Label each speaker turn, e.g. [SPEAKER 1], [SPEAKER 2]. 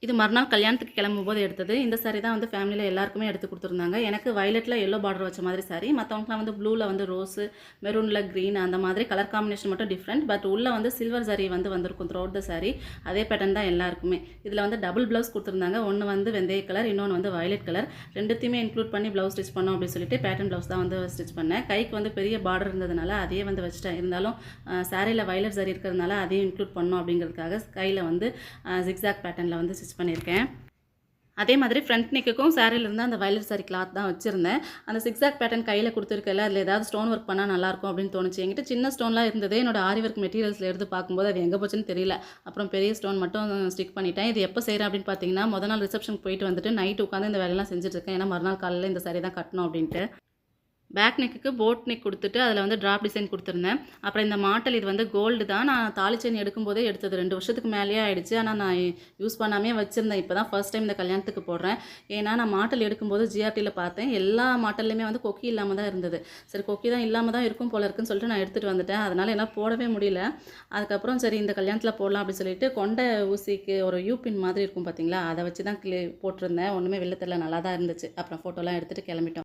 [SPEAKER 1] இது மறுநாள் கல்யாணத்துக்கு கிளம்பும்போது எடுத்தது. இந்த சாரி தான் வந்து ஃபேமிலியில எல்லாருக்குமே எடுத்து குடுத்துருந்தாங்க. எனக்கு வயலட்ல எல்லோ பார்டர் வச்ச மாதிரி சாரி. மத்தவங்களுக்குலாம் வந்து ப்ளூல வந்து ரோஸு, மெரூன்ல கிரீன் அந்த மாதிரி கலர் காம்பினேஷன் மட்டும் டிஃப்ரெண்ட். பட் உள்ள வந்து சில்வர் ஜரி வந்து வந்திருக்கும் த்ரூஅவுட் த சாரி. அதே பேட்டர்ன் தான் எல்லாருக்குமே. இதில வந்து டபுள் ப்ளவுஸ் குடுத்துருந்தாங்க. ஒண்ணு வந்து வெந்தய கலர், இன்னொன்னு வந்து வயலட் கலர். 2த்தையுமே இன்க்ளூட் பண்ணி ப்ளவுஸ் ஸ்டிச் பண்ணோம் அப்படின்னு சொல்லிட்டு பேட்டர்ன் ப்ளவுஸ் தான் வந்து ஸ்டிச் பண்ணேன். கைக்கு வந்து பெரிய பார்டர் இருந்ததுனால அதையே வந்து வச்சுட்டேன். இருந்தாலும் சாரியில வயலட் ஜரி இருக்கிறதுனால அதையும் இன்க்ளூட் பண்ணோம் அப்படிங்கிறதுக்காக கையில வந்து ஜிக்ஸாக் பேட்டர்னில் வந்து ஸ்டிச் பண்ணியிருக்கேன். அதே மாதிரி ஃப்ரண்ட் நெக்குக்கும் சாரியில இருந்து அந்த வயலட் சாரி கிளாத் தான் வச்சிருந்தேன். அந்த சிக்ஸாக் பேட்டர்ன் கையில குடுத்துருக்கல, அதில ஏதாவது ஸ்டோன் ஒர்க் பண்ணா நல்லாயிருக்கும் அப்படின்னு தோணுச்சு. என்கிட்ட சின்ன ஸ்டோன்லாம் இருந்தது. என்னோட ஆரி ஒர்க் மெட்டீரியல்ஸ்ல எடுத்து பார்க்கும்போது அது எங்க போச்சுன்னு தெரியல. அப்புறம் பெரிய ஸ்டோன் மட்டும் ஸ்டிக் பண்ணிட்டேன். இது எப்போ செய்றேன் அப்படின்னு பார்த்தீங்கன்னா, மொத நாள் ரிசப்ஷனுக்கு போயிட்டு வந்துட்டு நைட் உட்காந்து இந்த வேலையெல்லாம் செஞ்சுட்டு இருக்கேன். ஏன்னா மறுநாள் காலையில இந்த சாரி தான் கட்டணும் அப்படின்ட்டு. பேக் நெக்குக்கு போட் நெக் குடுத்துட்டு, அதில வந்து ட்ராப் டிசைன் குடுத்துருந்தேன். அப்புறம் இந்த மாட்டல் இது வந்து கோல்டு தான். நான் தாலி செயின் எடுக்கும்போதே எடுத்தது. 2 வருஷத்துக்கு மேலேயே ஆயிடுச்சு. ஆனா நான் யூஸ் பண்ணாமயே வச்சிருந்தேன். இப்ப தான் ஃபர்ஸ்ட் டைம் இந்த கல்யாணத்துக்கு போடுறேன். ஏன்னா நான் மாட்டல் எடுக்கும்போது ஜிஆர்டில பார்த்தேன். எல்லா மாட்டல்லையுமே வந்து கொக்கி இல்லாம தான் இருந்தது. சரி கொக்கி தான் இல்லாம தான் இருக்கும் போல இருக்குன்னு சொல்லிட்டு நான் எடுத்துட்டு வந்துட்டேன். அதனால என்னால போடவே முடியல. அதுக்கப்புறம் சரி இந்த கல்யாணத்தில போடலாம் அப்படின்னு சொல்லிட்டு, கொண்ட ஊசிக்கு ஒரு யூ பின் மாதிரி இருக்கும் பார்த்தீங்களா? அத வச்சு தான் போட்டிருந்தேன். ஒண்ணுமே வெளில தெரியல. நல்லா தான் இருந்துச்சு. அப்புறம் ஃபோட்டோலாம் எடுத்துட்டு கிளம்பிட்டோம்.